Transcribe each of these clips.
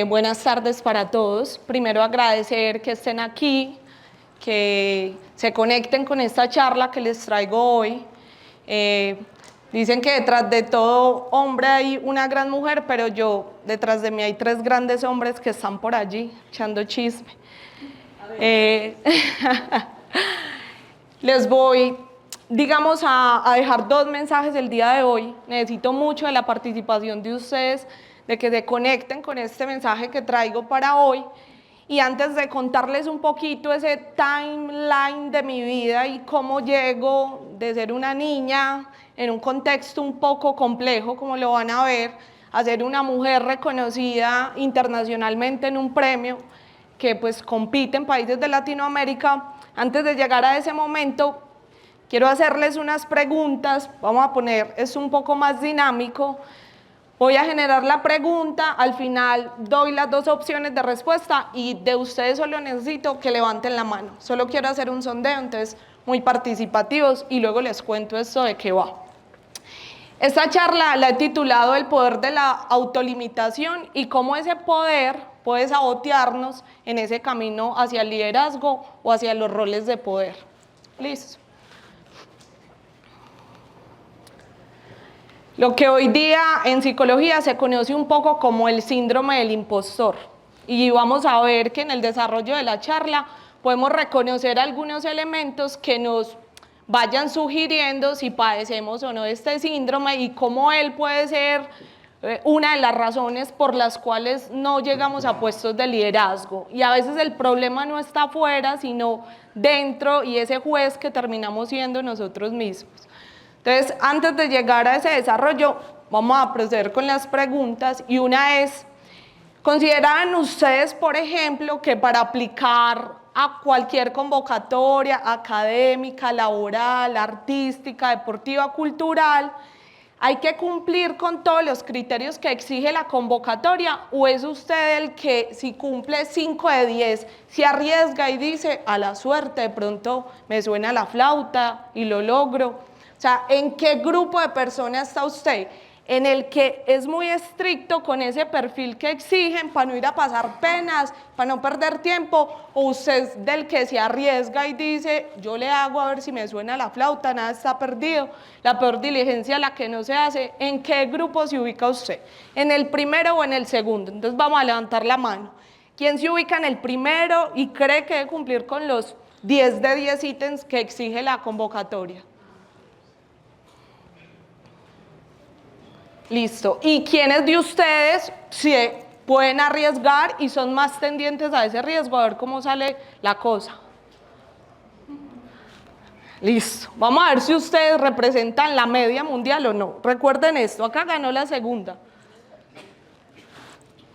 Buenas tardes para todos. Primero agradecer que estén aquí, que se conecten con esta charla que les traigo hoy. Dicen que detrás de todo hombre hay una gran mujer, pero detrás de mí hay 3 grandes hombres que están por allí echando chisme. Les voy, digamos, a dejar 2 mensajes el día de hoy. Necesito mucho de la participación de ustedes, de que se conecten con este mensaje que traigo para hoy. Y antes de contarles un poquito ese timeline de mi vida y cómo llego de ser una niña en un contexto un poco complejo, como lo van a ver, a ser una mujer reconocida internacionalmente en un premio que pues compite en países de Latinoamérica, antes de llegar a ese momento, quiero hacerles unas preguntas. Vamos a poner esto un poco más dinámico. Voy a generar la pregunta, al final doy las 2 opciones de respuesta y de ustedes solo necesito que levanten la mano. Solo quiero hacer un sondeo, entonces muy participativos, y luego les cuento esto de qué va. Esta charla la he titulado El poder de la autolimitación y cómo ese poder puede sabotearnos en ese camino hacia el liderazgo o hacia los roles de poder. Listo. Lo que hoy día en psicología se conoce un poco como el síndrome del impostor. Y vamos a ver que en el desarrollo de la charla podemos reconocer algunos elementos que nos vayan sugiriendo si padecemos o no de este síndrome y cómo él puede ser una de las razones por las cuales no llegamos a puestos de liderazgo. Y a veces el problema no está afuera, sino dentro, y ese juez que terminamos siendo nosotros mismos. Entonces, antes de llegar a ese desarrollo, vamos a proceder con las preguntas, y una es: ¿consideran ustedes, por ejemplo, que para aplicar a cualquier convocatoria académica, laboral, artística, deportiva, cultural, hay que cumplir con todos los criterios que exige la convocatoria, o es usted el que, si cumple 5 de 10, se arriesga y dice a la suerte, de pronto me suena la flauta y lo logro? O sea, ¿en qué grupo de personas está usted? ¿En el que es muy estricto con ese perfil que exigen para no ir a pasar penas, para no perder tiempo? ¿O usted es del que se arriesga y dice, yo le hago a ver si me suena la flauta, nada está perdido, la peor diligencia la que no se hace? ¿En qué grupo se ubica usted? ¿En el primero o en el segundo? Entonces vamos a levantar la mano. ¿Quién se ubica en el primero y cree que debe cumplir con los 10 de 10 ítems que exige la convocatoria? Listo. ¿Y quiénes de ustedes se pueden arriesgar y son más tendientes a ese riesgo? A ver cómo sale la cosa. Listo. Vamos a ver si ustedes representan la media mundial o no. Recuerden esto, acá ganó la segunda.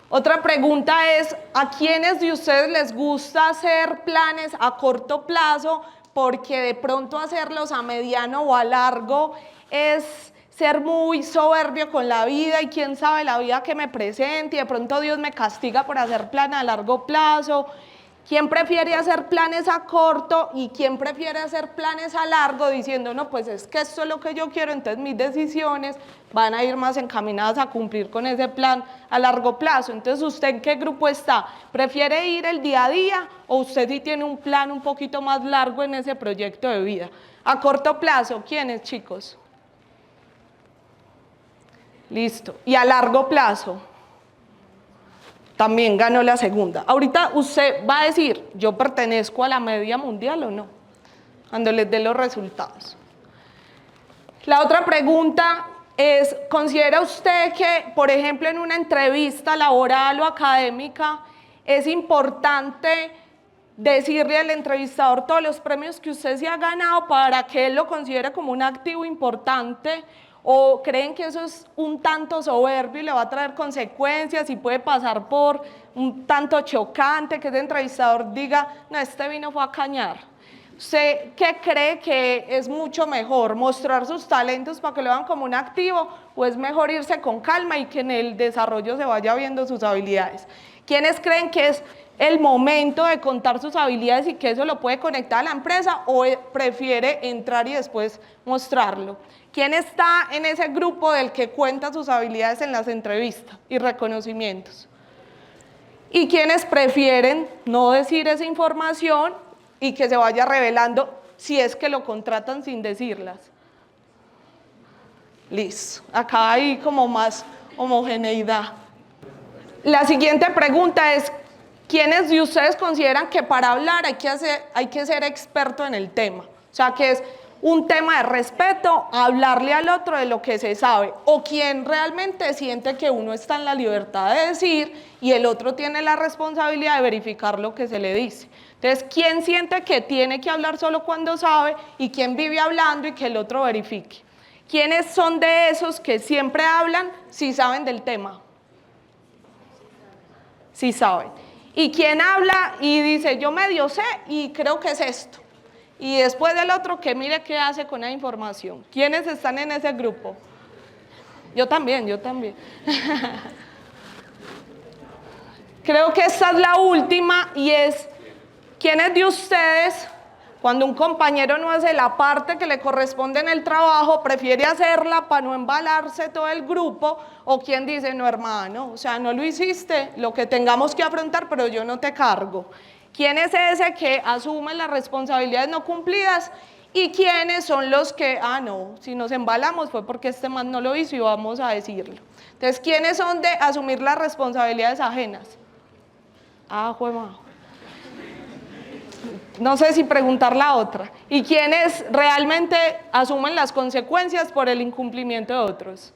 Otra pregunta es: ¿a quiénes de ustedes les gusta hacer planes a corto plazo porque de pronto hacerlos a mediano o a largo es ser muy soberbio con la vida y quién sabe la vida que me presente y de pronto Dios me castiga por hacer planes a largo plazo? ¿Quién prefiere hacer planes a corto y quién prefiere hacer planes a largo diciendo, no, pues es que esto es lo que yo quiero, entonces mis decisiones van a ir más encaminadas a cumplir con ese plan a largo plazo? Entonces, ¿usted en qué grupo está? ¿Prefiere ir el día a día o usted sí tiene un plan un poquito más largo en ese proyecto de vida? A corto plazo, ¿quiénes, chicos? Listo. ¿Y a largo plazo? También ganó la segunda. Ahorita usted va a decir, ¿yo pertenezco a la media mundial o no? Cuando les dé los resultados. La otra pregunta es: ¿considera usted que, por ejemplo, en una entrevista laboral o académica, es importante decirle al entrevistador todos los premios que usted se ha ganado para que él lo considere como un activo importante? ¿O creen que eso es un tanto soberbio y le va a traer consecuencias y puede pasar por un tanto chocante que ese entrevistador diga, no, este vino fue a cañar? ¿Usted qué cree que es mucho mejor? ¿Mostrar sus talentos para que lo vean como un activo o es mejor irse con calma y que en el desarrollo se vaya viendo sus habilidades? ¿Quiénes creen que es el momento de contar sus habilidades y que eso lo puede conectar a la empresa o prefiere entrar y después mostrarlo? ¿Quién está en ese grupo del que cuenta sus habilidades en las entrevistas y reconocimientos? y quienes prefieren no decir esa información y que se vaya revelando si es que lo contratan sin decirlas. Listo, acá hay como más homogeneidad. La siguiente pregunta es, ¿quiénes de ustedes consideran que para hablar hay que ser experto en el tema? O sea, que es un tema de respeto, hablarle al otro de lo que se sabe, o quien realmente siente que uno está en la libertad de decir y el otro tiene la responsabilidad de verificar lo que se le dice. Entonces, ¿quién siente que tiene que hablar solo cuando sabe y quién vive hablando y que el otro verifique? ¿Quiénes son de esos que siempre hablan si saben del tema? Si saben. ¿Y quién habla y dice, yo medio sé y creo que es esto? Y después del otro que mire qué hace con la información. ¿Quiénes están en ese grupo? Yo también. Creo que esta es la última y es, ¿quiénes de ustedes, cuando un compañero no hace la parte que le corresponde en el trabajo, prefiere hacerla para no embalarse todo el grupo? O quién dice, no hermano, o sea, no lo hiciste, lo que tengamos que afrontar, pero yo no te cargo. ¿Quién es ese que asume las responsabilidades no cumplidas? ¿Y quiénes son los que, no, si nos embalamos fue porque este man no lo hizo y vamos a decirlo? Entonces, ¿quiénes son de asumir las responsabilidades ajenas? Juema. No sé si preguntar la otra. ¿Y quiénes realmente asumen las consecuencias por el incumplimiento de otros?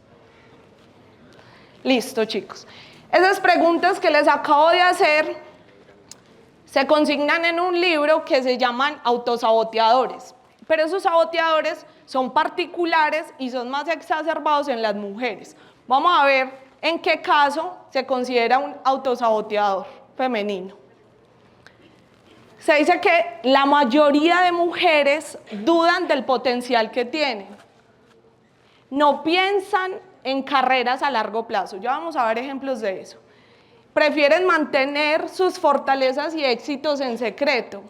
Listo, chicos. Esas preguntas que les acabo de hacer se consignan en un libro que se llaman autosaboteadores, pero esos saboteadores son particulares y son más exacerbados en las mujeres. Vamos a ver en qué caso se considera un autosaboteador femenino. Se dice que la mayoría de mujeres dudan del potencial que tienen. No piensan en carreras a largo plazo. Ya vamos a ver ejemplos de eso. Prefieren mantener sus fortalezas y éxitos en secreto.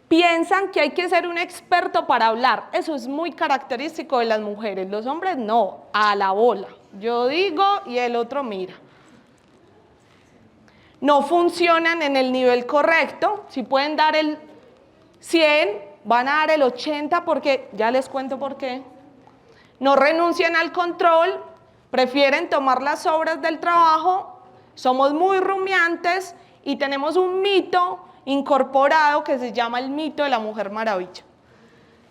Piensan que hay que ser un experto para hablar. Eso es muy característico de las mujeres. Los hombres no, a la bola. Yo digo y el otro mira. No funcionan en el nivel correcto. Si pueden dar el 100, van a dar el 80 porque ya les cuento por qué. No renuncian al control, prefieren tomar las sobras del trabajo. Somos muy rumiantes y tenemos un mito incorporado que se llama el mito de la Mujer Maravilla.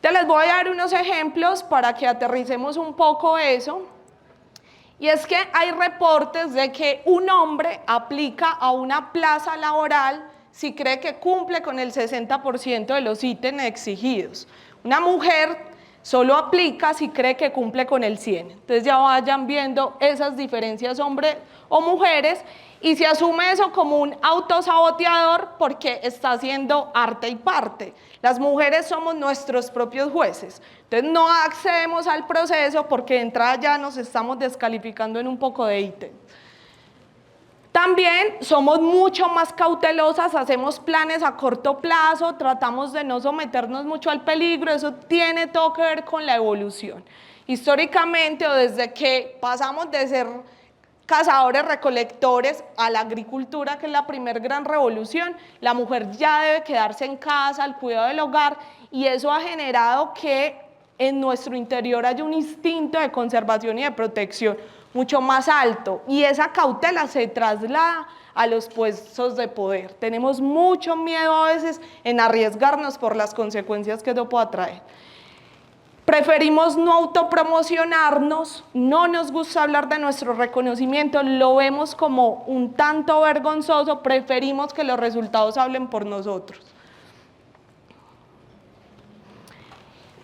Te les voy a dar unos ejemplos para que aterricemos un poco eso. Y es que hay reportes de que un hombre aplica a una plaza laboral si cree que cumple con el 60% de los ítems exigidos. Una mujer solo aplica si cree que cumple con el 100%. Entonces ya vayan viendo esas diferencias hombres o mujeres y se asume eso como un autosaboteador porque está haciendo arte y parte. Las mujeres somos nuestros propios jueces. Entonces no accedemos al proceso porque de entrada ya nos estamos descalificando en un poco de ítem. También somos mucho más cautelosas, hacemos planes a corto plazo, tratamos de no someternos mucho al peligro, eso tiene todo que ver con la evolución. Históricamente, o desde que pasamos de ser cazadores recolectores a la agricultura, que es la primera gran revolución, la mujer ya debe quedarse en casa, al cuidado del hogar, y eso ha generado que en nuestro interior haya un instinto de conservación y de protección mucho más alto, y esa cautela se traslada a los puestos de poder. Tenemos mucho miedo a veces en arriesgarnos por las consecuencias que eso pueda traer. Preferimos no autopromocionarnos, no nos gusta hablar de nuestro reconocimiento, lo vemos como un tanto vergonzoso, preferimos que los resultados hablen por nosotros.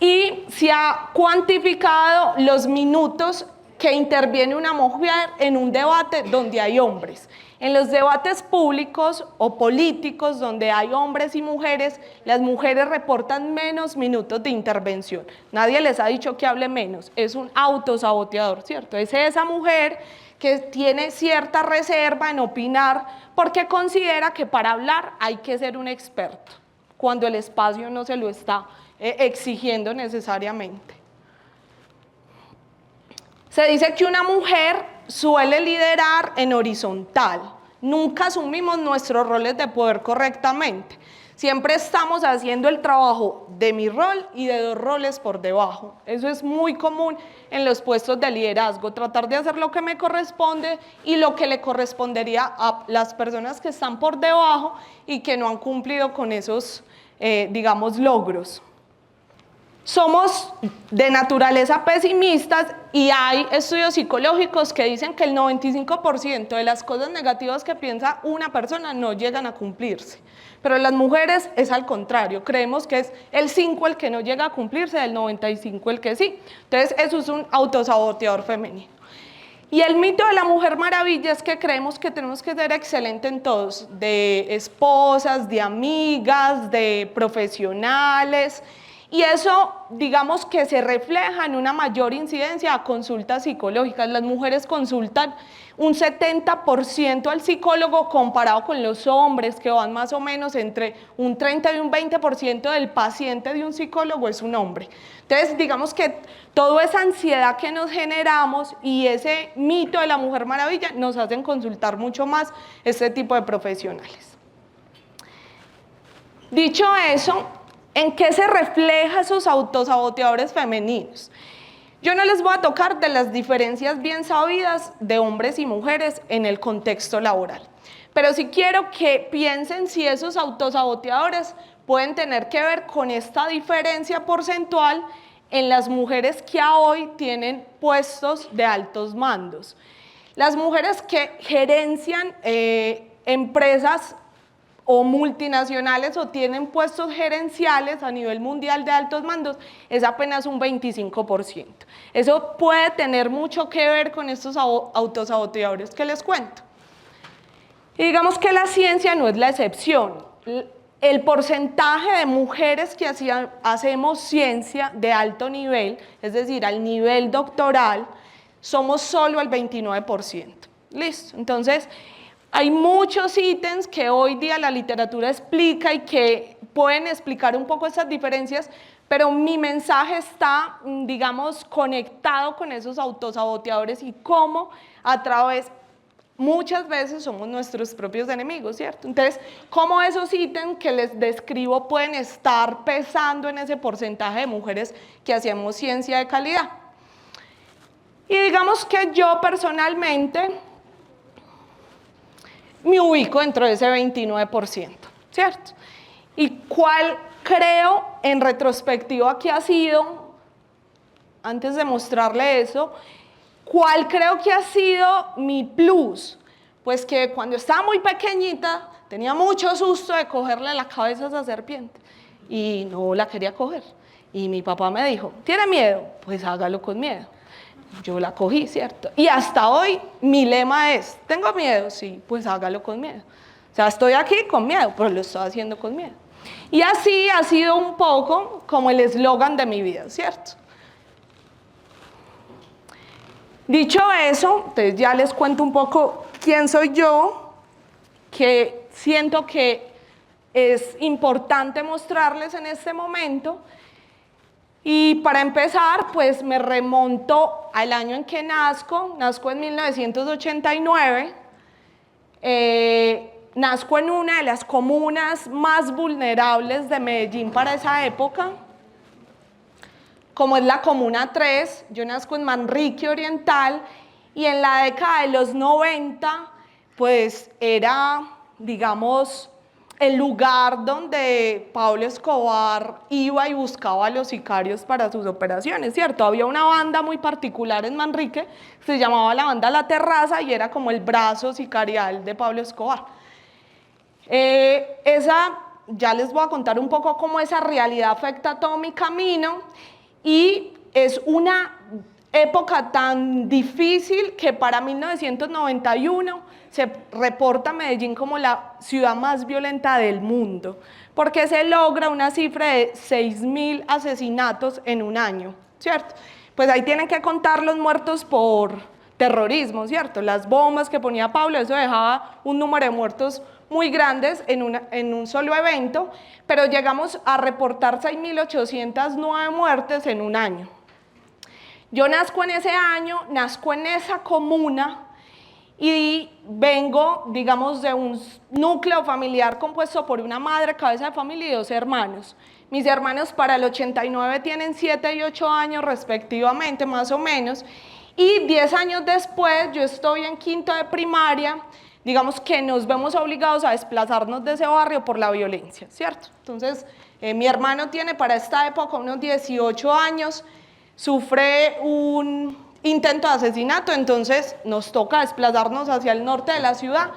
Y se ha cuantificado los minutos que interviene una mujer en un debate donde hay hombres. En los debates públicos o políticos donde hay hombres y mujeres, las mujeres reportan menos minutos de intervención. Nadie les ha dicho que hable menos, es un autosaboteador, ¿cierto? Es esa mujer que tiene cierta reserva en opinar porque considera que para hablar hay que ser un experto, cuando el espacio no se lo está exigiendo necesariamente. Se dice que una mujer suele liderar en horizontal, nunca asumimos nuestros roles de poder correctamente. Siempre estamos haciendo el trabajo de mi rol y de 2 roles por debajo. Eso es muy común en los puestos de liderazgo, tratar de hacer lo que me corresponde y lo que le correspondería a las personas que están por debajo y que no han cumplido con esos, digamos, logros. Somos de naturaleza pesimistas y hay estudios psicológicos que dicen que el 95% de las cosas negativas que piensa una persona no llegan a cumplirse. Pero las mujeres es al contrario, creemos que es el 5 el que no llega a cumplirse, el 95 el que sí. Entonces eso es un autosaboteador femenino. Y el mito de la Mujer Maravilla es que creemos que tenemos que ser excelentes en todos, de esposas, de amigas, de profesionales. Y eso, digamos que se refleja en una mayor incidencia a consultas psicológicas. Las mujeres consultan un 70% al psicólogo comparado con los hombres, que van más o menos entre un 30 y un 20% del paciente de un psicólogo es un hombre. Entonces, digamos que toda esa ansiedad que nos generamos y ese mito de la Mujer Maravilla nos hacen consultar mucho más este tipo de profesionales. Dicho eso, ¿en qué se refleja esos autosaboteadores femeninos? Yo no les voy a tocar de las diferencias bien sabidas de hombres y mujeres en el contexto laboral, pero sí quiero que piensen si esos autosaboteadores pueden tener que ver con esta diferencia porcentual en las mujeres que a hoy tienen puestos de altos mandos. Las mujeres que gerencian empresas o multinacionales o tienen puestos gerenciales a nivel mundial de altos mandos es apenas un 25%. Eso puede tener mucho que ver con estos autosaboteadores que les cuento. Y digamos que la ciencia no es la excepción. El porcentaje de mujeres que hacemos ciencia de alto nivel, es decir, al nivel doctoral, somos solo el 29%. Listo. Entonces, hay muchos ítems que hoy día la literatura explica y que pueden explicar un poco esas diferencias, pero mi mensaje está, digamos, conectado con esos autosaboteadores y cómo a través, muchas veces somos nuestros propios enemigos, ¿cierto? Entonces, cómo esos ítems que les describo pueden estar pesando en ese porcentaje de mujeres que hacemos ciencia de calidad. Y digamos que yo personalmente me ubico dentro de ese 29%, ¿cierto? ¿Y cuál creo en retrospectiva que ha sido, antes de mostrarle eso, cuál creo que ha sido mi plus? Pues que cuando estaba muy pequeñita tenía mucho susto de cogerle la cabeza a esa serpiente y no la quería coger. Y mi papá me dijo, ¿tiene miedo? Pues hágalo con miedo. Yo la cogí, ¿cierto? Y hasta hoy mi lema es, ¿tengo miedo? Sí, pues hágalo con miedo. O sea, estoy aquí con miedo, pero lo estoy haciendo con miedo. Y así ha sido un poco como el eslogan de mi vida, ¿cierto? Dicho eso, entonces ya les cuento un poco quién soy yo, que siento que es importante mostrarles en este momento. Y para empezar, pues me remonto al año en que nazco en 1989, nazco en una de las comunas más vulnerables de Medellín para esa época, como es la Comuna 3, yo nazco en Manrique Oriental, y en la década de los 90, pues era, digamos, el lugar donde Pablo Escobar iba y buscaba a los sicarios para sus operaciones, ¿cierto? Había una banda muy particular en Manrique, se llamaba la banda La Terraza y era como el brazo sicarial de Pablo Escobar. Ya les voy a contar un poco cómo esa realidad afecta todo mi camino y es una época tan difícil que para 1991 se reporta Medellín como la ciudad más violenta del mundo, porque se logra una cifra de 6.000 asesinatos en un año, ¿cierto? Pues ahí tienen que contar los muertos por terrorismo, ¿cierto? Las bombas que ponía Pablo, eso dejaba un número de muertos muy grandes en un solo evento, pero llegamos a reportar 6.809 muertes en un año. Yo nazco en ese año, nazco en esa comuna, y vengo, digamos, de un núcleo familiar compuesto por una madre, cabeza de familia y 2 hermanos. Mis hermanos para el 89 tienen 7 y 8 años respectivamente, más o menos, y 10 años después yo estoy en quinto de primaria, digamos que nos vemos obligados a desplazarnos de ese barrio por la violencia, ¿cierto? Entonces, mi hermano tiene para esta época unos 18 años, sufre un intento de asesinato, entonces nos toca desplazarnos hacia el norte de la ciudad.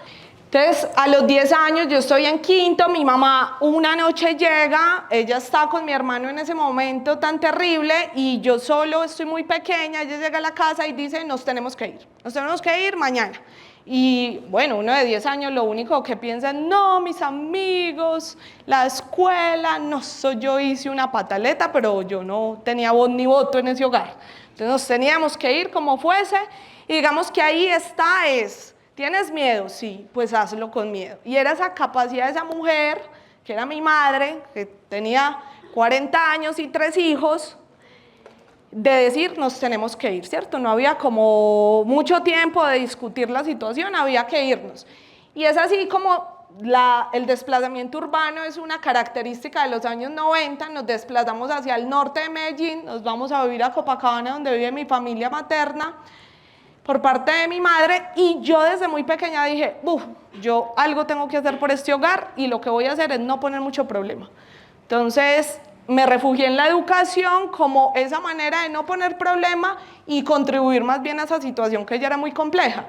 Entonces, a los 10 años yo estoy en quinto, mi mamá una noche llega, ella está con mi hermano en ese momento tan terrible y yo solo estoy muy pequeña, ella llega a la casa y dice, nos tenemos que ir mañana. Y bueno, uno de 10 años lo único que piensa es, no, mis amigos, la escuela, no, yo hice una pataleta, pero yo no tenía voz ni voto en ese hogar. Entonces nos teníamos que ir como fuese y digamos que ahí está ¿tienes miedo? Sí, pues hazlo con miedo. Y era esa capacidad de esa mujer, que era mi madre, que tenía 40 años y 3 hijos, de decir nos tenemos que ir, ¿cierto? No había como mucho tiempo de discutir la situación, había que irnos. Y es así como el desplazamiento urbano es una característica de los años 90, nos desplazamos hacia el norte de Medellín, nos vamos a vivir a Copacabana, donde vive mi familia materna, por parte de mi madre, y yo desde muy pequeña dije, yo algo tengo que hacer por este hogar y lo que voy a hacer es no poner mucho problema. Entonces me refugié en la educación como esa manera de no poner problema y contribuir más bien a esa situación que ya era muy compleja.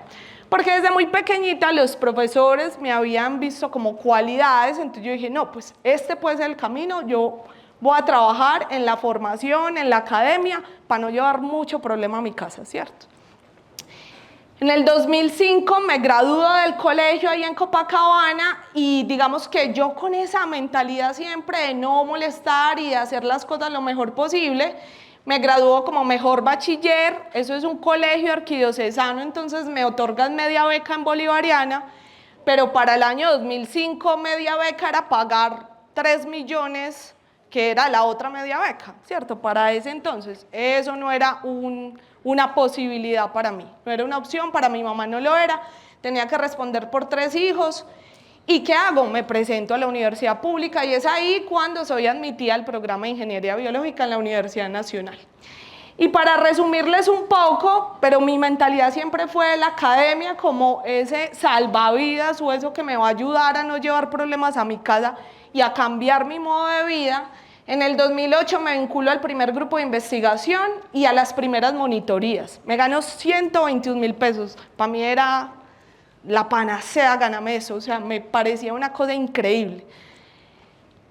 Porque desde muy pequeñita los profesores me habían visto como cualidades, entonces yo dije, no, pues este puede ser el camino, yo voy a trabajar en la formación, en la academia, para no llevar mucho problema a mi casa, ¿cierto? En el 2005 me graduó del colegio ahí en Copacabana y digamos que yo con esa mentalidad siempre de no molestar y de hacer las cosas lo mejor posible, me graduó como mejor bachiller, eso es un colegio arquidiocesano, entonces me otorgan media beca en bolivariana, pero para el año 2005 media beca era pagar 3 millones, que era la otra media beca, ¿cierto? Para ese entonces, eso no era una posibilidad para mí, no era una opción, para mi mamá no lo era, tenía que responder por 3 hijos, ¿y qué hago? Me presento a la universidad pública y es ahí cuando soy admitida al programa de Ingeniería Biológica en la Universidad Nacional. Y para resumirles un poco, pero mi mentalidad siempre fue la academia como ese salvavidas o eso que me va a ayudar a no llevar problemas a mi casa y a cambiar mi modo de vida. En el 2008 me vinculo al primer grupo de investigación y a las primeras monitorías. Me ganó 121.000 pesos. Para mí era la panacea ganarme eso, o sea, me parecía una cosa increíble.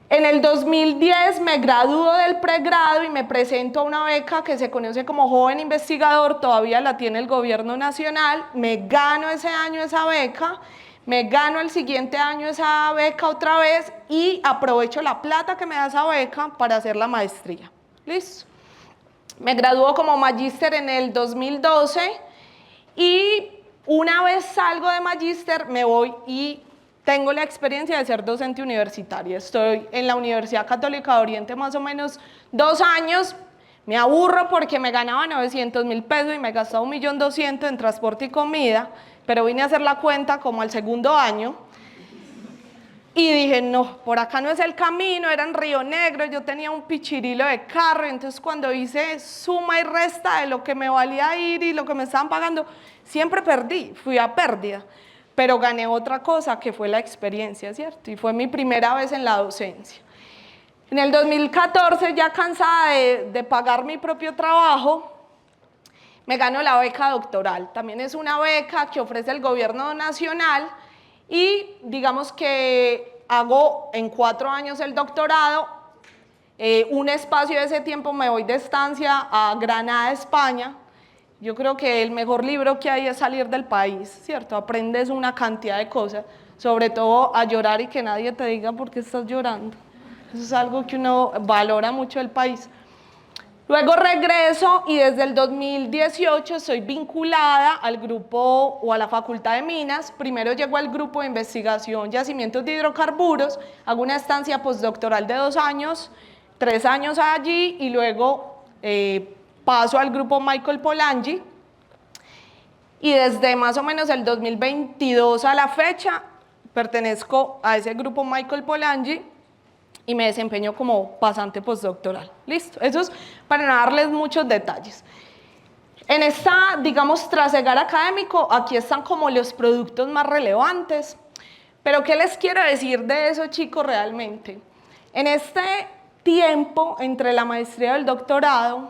En el 2010 me gradúo del pregrado y me presento a una beca que se conoce como Joven Investigador, todavía la tiene el gobierno nacional, me gano ese año esa beca, me gano el siguiente año esa beca otra vez y aprovecho la plata que me da esa beca para hacer la maestría. ¿Listo? Me graduó como magíster en el 2012 y una vez salgo de magíster me voy y tengo la experiencia de ser docente universitaria. Estoy en la Universidad Católica de Oriente más o menos 2 años. Me aburro porque me ganaba 900.000 pesos y me gastaba 1.200.000 en transporte y comida, pero vine a hacer la cuenta como al segundo año y dije, no, por acá no es el camino, era en Río Negro, yo tenía un pichirilo de carro, entonces cuando hice suma y resta de lo que me valía ir y lo que me estaban pagando, siempre perdí, fui a pérdida, pero gané otra cosa que fue la experiencia, ¿cierto? Y fue mi primera vez en la docencia. En el 2014, ya cansada de pagar mi propio trabajo, me gano la beca doctoral. También es una beca que ofrece el gobierno nacional y digamos que hago en 4 años el doctorado. Un espacio de ese tiempo me voy de estancia a Granada, España. Yo creo que el mejor libro que hay es salir del país, ¿cierto? Aprendes una cantidad de cosas, sobre todo a llorar y que nadie te diga por qué estás llorando. Eso es algo que uno valora mucho del país. Luego regreso y desde el 2018 estoy vinculada al grupo o a la Facultad de Minas. Primero llego al grupo de investigación yacimientos de hidrocarburos, hago una estancia postdoctoral de 2 años, 3 años allí y luego paso al grupo Michael Polanyi. y desde más o menos el 2022 a la fecha pertenezco a ese grupo Michael Polanyi y me desempeño como pasante postdoctoral. Listo, eso es para no darles muchos detalles. En esta, digamos, trasegar académico, aquí están como los productos más relevantes, pero ¿qué les quiero decir de eso, chicos, realmente? En este tiempo, entre la maestría y el doctorado,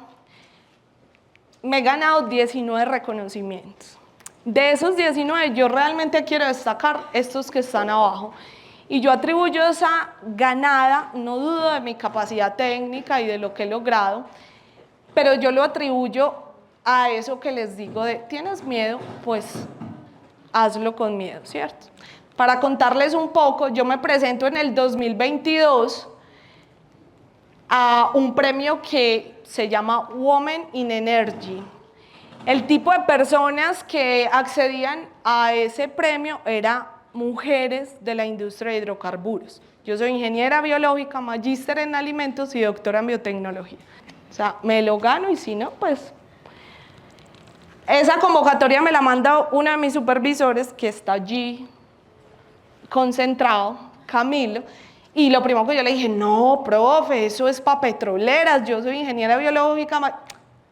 me he ganado 19 reconocimientos. De esos 19, yo realmente quiero destacar estos que están abajo. Y yo atribuyo esa ganada, no dudo de mi capacidad técnica y de lo que he logrado, pero yo lo atribuyo a eso que les digo de, ¿tienes miedo? Pues hazlo con miedo, ¿cierto? Para contarles un poco, yo me presento en el 2022 a un premio que se llama Women in Energy. El tipo de personas que accedían a ese premio era mujeres de la industria de hidrocarburos. Yo soy ingeniera biológica, magíster en alimentos y doctora en biotecnología. O sea, me lo gano y si no, pues... Esa convocatoria me la manda uno de mis supervisores que está allí concentrado, Camilo, y lo primero que yo le dije, no, profe, eso es para petroleras, yo soy ingeniera biológica,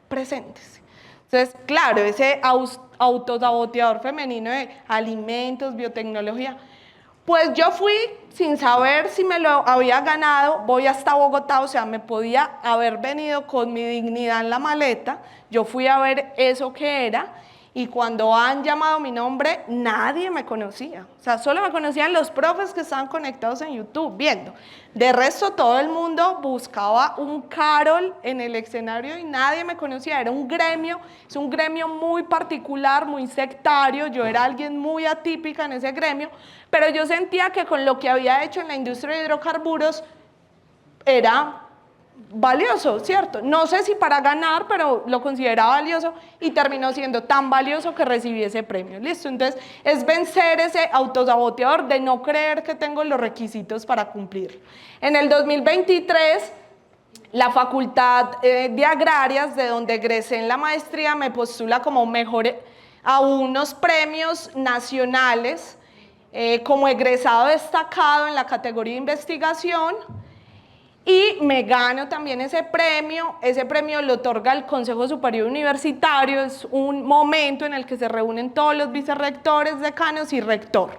preséntese. Entonces, claro, ese autosaboteador femenino de alimentos, biotecnología, pues yo fui sin saber si me lo había ganado, voy hasta Bogotá, o sea, me podía haber venido con mi dignidad en la maleta, yo fui a ver eso que era, y cuando han llamado mi nombre, nadie me conocía. O sea, solo me conocían los profes que estaban conectados en YouTube viendo. De resto, todo el mundo buscaba un Carol en el escenario y nadie me conocía. Era un gremio, es un gremio muy particular, muy sectario. Yo era alguien muy atípica en ese gremio, pero yo sentía que con lo que había hecho en la industria de hidrocarburos era valioso, ¿cierto? No sé si para ganar, pero lo consideraba valioso y terminó siendo tan valioso que recibí ese premio. ¿Listo? Entonces, es vencer ese autosaboteador de no creer que tengo los requisitos para cumplir. En el 2023, la Facultad de Agrarias, de donde egresé en la maestría, me postula como mejor a unos premios nacionales como egresado destacado en la categoría de investigación. Y me gano también ese premio lo otorga el Consejo Superior Universitario, es un momento en el que se reúnen todos los vicerrectores, decanos y rector.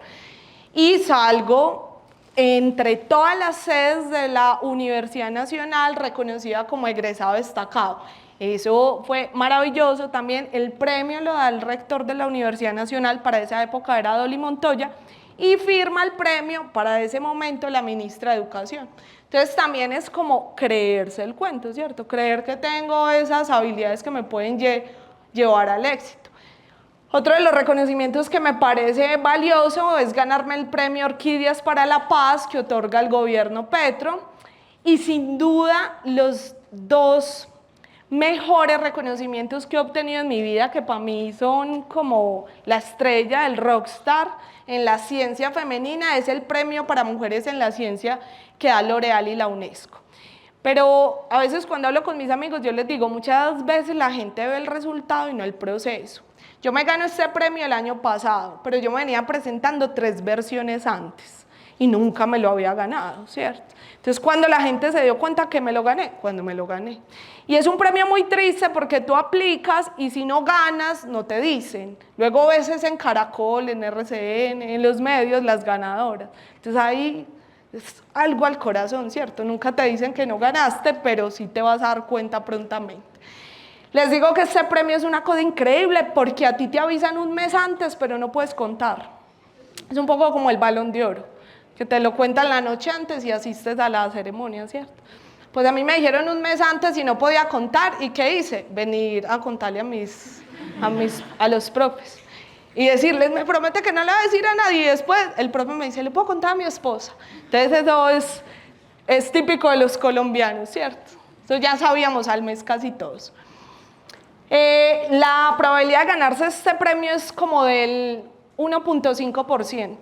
Y salgo entre todas las sedes de la Universidad Nacional reconocida como egresado destacado. Eso fue maravilloso también, el premio lo da el rector de la Universidad Nacional, para esa época era Dolly Montoya, y firma el premio para ese momento la ministra de Educación. Entonces también es como creerse el cuento, ¿cierto? Creer que tengo esas habilidades que me pueden llevar al éxito. Otro de los reconocimientos que me parece valioso es ganarme el premio Orquídeas para la Paz que otorga el gobierno Petro, y sin duda los dos mejores reconocimientos que he obtenido en mi vida, que para mí son como la estrella del rockstar en la ciencia femenina, es el premio para mujeres en la ciencia que da L'Oréal y la UNESCO. Pero a veces cuando hablo con mis amigos yo les digo, muchas veces la gente ve el resultado y no el proceso. Yo me gano este premio el año pasado, pero yo me venía presentando 3 versiones antes y nunca me lo había ganado, ¿cierto? Entonces, cuando la gente se dio cuenta que me lo gané, cuando me lo gané. Y es un premio muy triste porque tú aplicas y si no ganas, no te dicen. Luego ves en Caracol, en RCN, en los medios, las ganadoras. Entonces, ahí es algo al corazón, ¿cierto? Nunca te dicen que no ganaste, pero sí te vas a dar cuenta prontamente. Les digo que este premio es una cosa increíble porque a ti te avisan un mes antes, pero no puedes contar. Es un poco como el Balón de Oro, que te lo cuentan la noche antes y asistes a la ceremonia, ¿cierto? Pues a mí me dijeron un mes antes y no podía contar, ¿y qué hice? Venir a contarle a los profes y decirles, me promete que no le va a decir a nadie, y después el profe me dice, le puedo contar a mi esposa. Entonces eso es típico de los colombianos, ¿cierto? Eso ya sabíamos al mes casi todos. La probabilidad de ganarse este premio es como del 1.5%,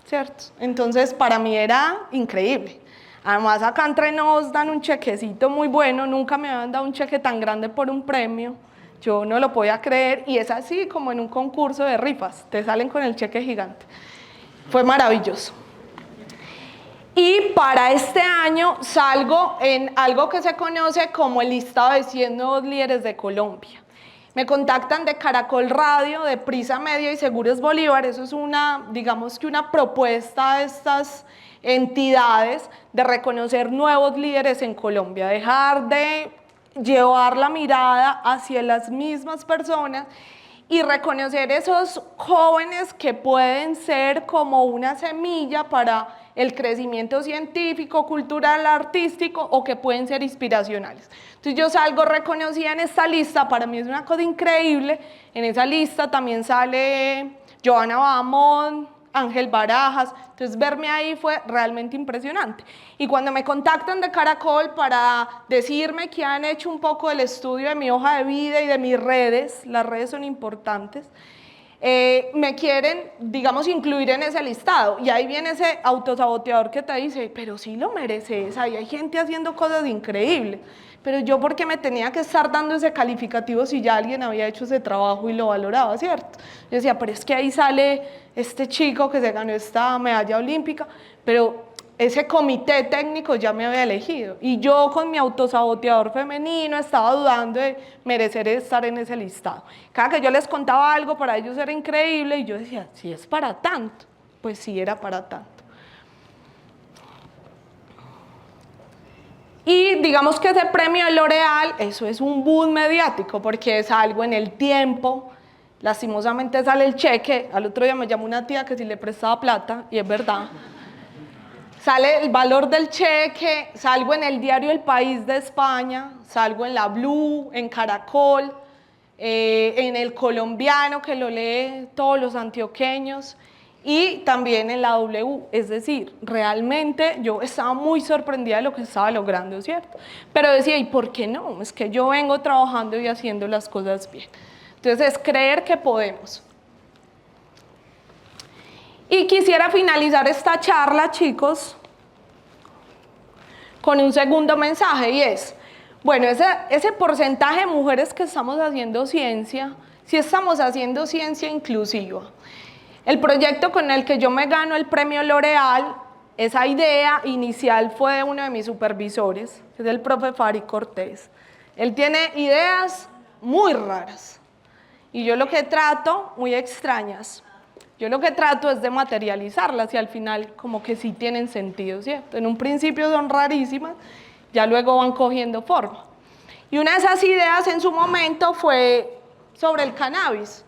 ¿cierto? Entonces para mí era increíble. Además acá entre nos dan un chequecito muy bueno, nunca me habían dado un cheque tan grande por un premio. Yo no lo podía creer y es así como en un concurso de rifas, te salen con el cheque gigante. Fue maravilloso. Y para este año salgo en algo que se conoce como el listado de 100 nuevos líderes de Colombia. Me contactan de Caracol Radio, de Prisa Media y Seguros Bolívar. Eso es digamos que una propuesta de estas entidades de reconocer nuevos líderes en Colombia, dejar de llevar la mirada hacia las mismas personas y reconocer esos jóvenes que pueden ser como una semilla para el crecimiento científico, cultural, artístico o que pueden ser inspiracionales. Entonces yo salgo reconocida en esta lista, para mí es una cosa increíble. En esa lista también sale Joana Bamón, Ángel Barajas, entonces verme ahí fue realmente impresionante. Y cuando me contactan de Caracol para decirme que han hecho un poco del estudio de mi hoja de vida y de mis redes, las redes son importantes, me quieren, digamos, incluir en ese listado. Y ahí viene ese autosaboteador que te dice, pero sí lo mereces, ahí hay gente haciendo cosas increíbles. Pero yo, ¿por qué me tenía que estar dando ese calificativo si ya alguien había hecho ese trabajo y lo valoraba, cierto? Yo decía, pero es que ahí sale este chico que se ganó esta medalla olímpica, pero ese comité técnico ya me había elegido. Y yo con mi autosaboteador femenino estaba dudando de merecer estar en ese listado. Cada que yo les contaba algo, para ellos era increíble y yo decía, si es para tanto, pues sí era para tanto. Y digamos que ese premio de L'Oréal, eso es un boom mediático porque es algo en el tiempo, lastimosamente sale el cheque, al otro día me llamó una tía que si le prestaba plata, y es verdad, sale el valor del cheque, salgo en el diario El País de España, salgo en la Blue, en Caracol, en El Colombiano que lo lee todos los antioqueños, y también en la W, es decir, realmente yo estaba muy sorprendida de lo que estaba logrando, ¿cierto? Pero decía, ¿y por qué no? Es que yo vengo trabajando y haciendo las cosas bien. Entonces, es creer que podemos. Y quisiera finalizar esta charla, chicos, con un segundo mensaje, y es, bueno, ese porcentaje de mujeres que estamos haciendo ciencia, si estamos haciendo ciencia inclusiva. El proyecto con el que yo me gano el premio L'Oréal, esa idea inicial fue de uno de mis supervisores, que es el profe Fari Cortés. Él tiene ideas muy raras y yo lo que trato, muy extrañas, yo lo que trato es de materializarlas y al final como que sí tienen sentido, ¿cierto? En un principio son rarísimas, ya luego van cogiendo forma. Y una de esas ideas en su momento fue sobre el cannabis.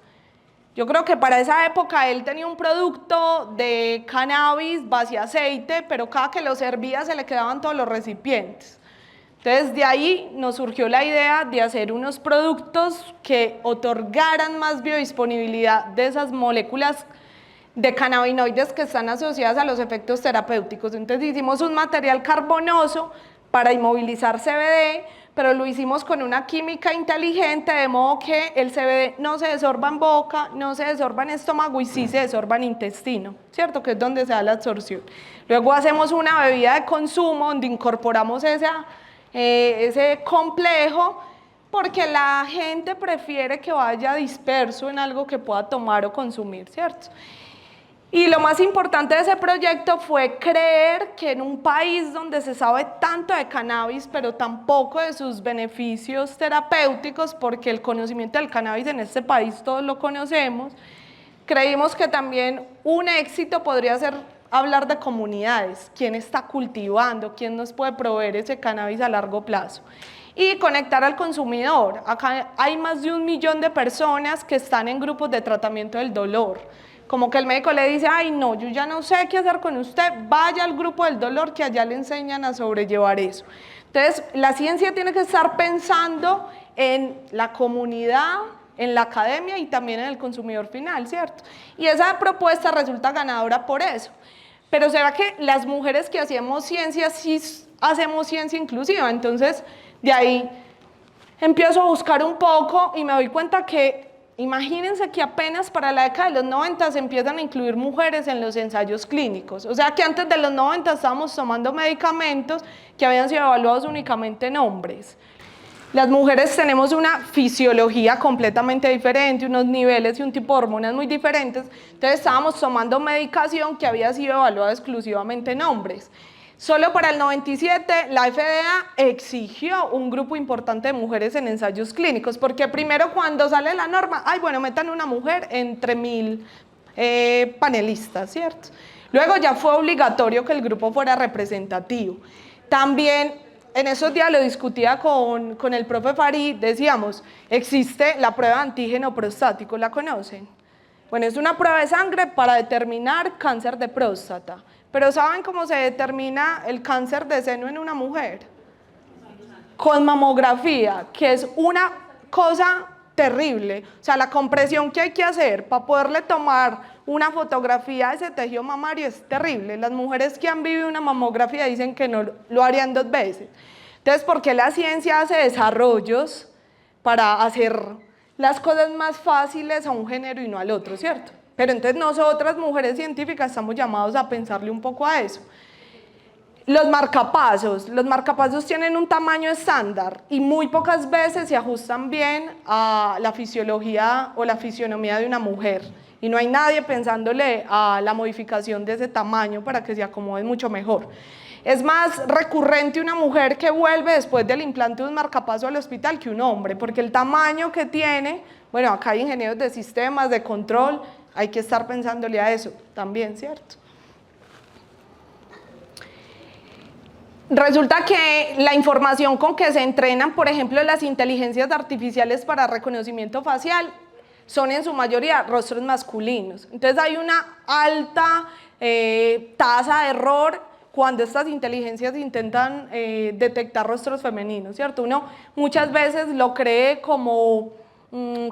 Yo creo que para esa época él tenía un producto de cannabis base aceite, pero cada que lo servía se le quedaban todos los recipientes. Entonces de ahí nos surgió la idea de hacer unos productos que otorgaran más biodisponibilidad de esas moléculas de cannabinoides que están asociadas a los efectos terapéuticos. Entonces hicimos un material carbonoso para inmovilizar CBD, pero lo hicimos con una química inteligente, de modo que el CBD no se desorba en boca, no se desorba en estómago y sí se desorba en intestino, ¿cierto? Que es donde se da la absorción. Luego hacemos una bebida de consumo donde incorporamos ese complejo, porque la gente prefiere que vaya disperso en algo que pueda tomar o consumir, ¿cierto? Y lo más importante de ese proyecto fue creer que en un país donde se sabe tanto de cannabis, pero tampoco de sus beneficios terapéuticos, porque el conocimiento del cannabis en este país todos lo conocemos, creímos que también un éxito podría ser hablar de comunidades, quién está cultivando, quién nos puede proveer ese cannabis a largo plazo. Y conectar al consumidor. Acá hay más de 1 millón de personas que están en grupos de tratamiento del dolor. Como que el médico le dice, ay no, yo ya no sé qué hacer con usted, vaya al grupo del dolor que allá le enseñan a sobrellevar eso. Entonces, la ciencia tiene que estar pensando en la comunidad, en la academia y también en el consumidor final, ¿cierto? Y esa propuesta resulta ganadora por eso. Pero ¿será que las mujeres que hacemos ciencia sí hacemos ciencia inclusiva? Entonces, de ahí empiezo a buscar un poco y me doy cuenta que imagínense que apenas para la década de los 90 se empiezan a incluir mujeres en los ensayos clínicos. O sea que antes de los 90 estábamos tomando medicamentos que habían sido evaluados únicamente en hombres. Las mujeres tenemos una fisiología completamente diferente, unos niveles y un tipo de hormonas muy diferentes. Entonces estábamos tomando medicación que había sido evaluada exclusivamente en hombres. Solo para el 97 la FDA exigió un grupo importante de mujeres en ensayos clínicos, porque primero cuando sale la norma, ay bueno, metan una mujer entre 1000 panelistas, ¿cierto? Luego ya fue obligatorio que el grupo fuera representativo. También en esos días lo discutía con el profe Farid, decíamos, existe la prueba de antígeno prostático, ¿la conocen? Bueno, es una prueba de sangre para determinar cáncer de próstata. Pero ¿saben cómo se determina el cáncer de seno en una mujer? Con mamografía, que es una cosa terrible. O sea, la compresión que hay que hacer para poderle tomar una fotografía a ese tejido mamario es terrible. Las mujeres que han vivido una mamografía dicen que no lo harían 2 veces. Entonces, ¿por qué la ciencia hace desarrollos para hacer las cosas más fáciles a un género y no al otro, cierto? Pero entonces nosotras, mujeres científicas, estamos llamados a pensarle un poco a eso. Los marcapasos tienen un tamaño estándar y muy pocas veces se ajustan bien a la fisiología o la fisionomía de una mujer. Y no hay nadie pensándole a la modificación de ese tamaño para que se acomode mucho mejor. Es más recurrente una mujer que vuelve después del implante de un marcapaso al hospital que un hombre, porque el tamaño que tiene, bueno, acá hay ingenieros de sistemas, de control, hay que estar pensándole a eso también, ¿cierto? Resulta que la información con que se entrenan, por ejemplo, las inteligencias artificiales para reconocimiento facial, son en su mayoría rostros masculinos. Entonces hay una alta tasa de error cuando estas inteligencias intentan detectar rostros femeninos, ¿cierto? Uno muchas veces lo cree como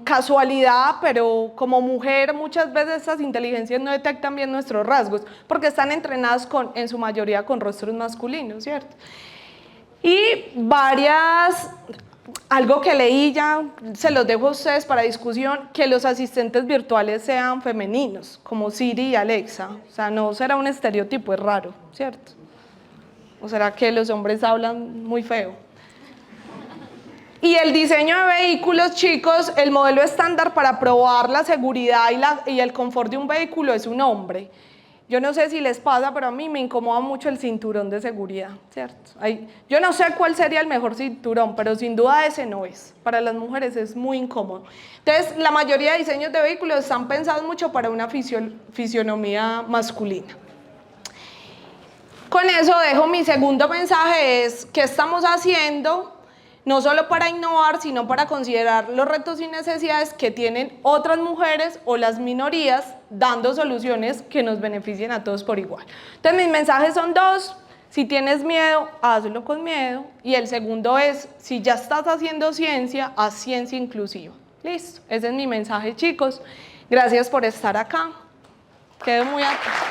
casualidad, pero como mujer muchas veces estas inteligencias no detectan bien nuestros rasgos, porque están entrenadas en su mayoría con rostros masculinos, ¿cierto? Y algo que leí ya, se los dejo a ustedes para discusión, que los asistentes virtuales sean femeninos, como Siri y Alexa. O sea, no será un estereotipo, es raro, ¿cierto? ¿O será que los hombres hablan muy feo? Y el diseño de vehículos, chicos, el modelo estándar para probar la seguridad y el confort de un vehículo es un hombre. Yo no sé si les pasa, pero a mí me incomoda mucho el cinturón de seguridad, ¿cierto? Yo no sé cuál sería el mejor cinturón, pero sin duda ese no es. Para las mujeres es muy incómodo. Entonces, la mayoría de diseños de vehículos están pensados mucho para una fisionomía masculina. Con eso dejo mi segundo mensaje, es ¿qué estamos haciendo? No solo para innovar, sino para considerar los retos y necesidades que tienen otras mujeres o las minorías, dando soluciones que nos beneficien a todos por igual. Entonces mis mensajes son 2, si tienes miedo, hazlo con miedo, y el segundo es, si ya estás haciendo ciencia, haz ciencia inclusiva. Listo, ese es mi mensaje, chicos. Gracias por estar acá. Quedo muy atenta.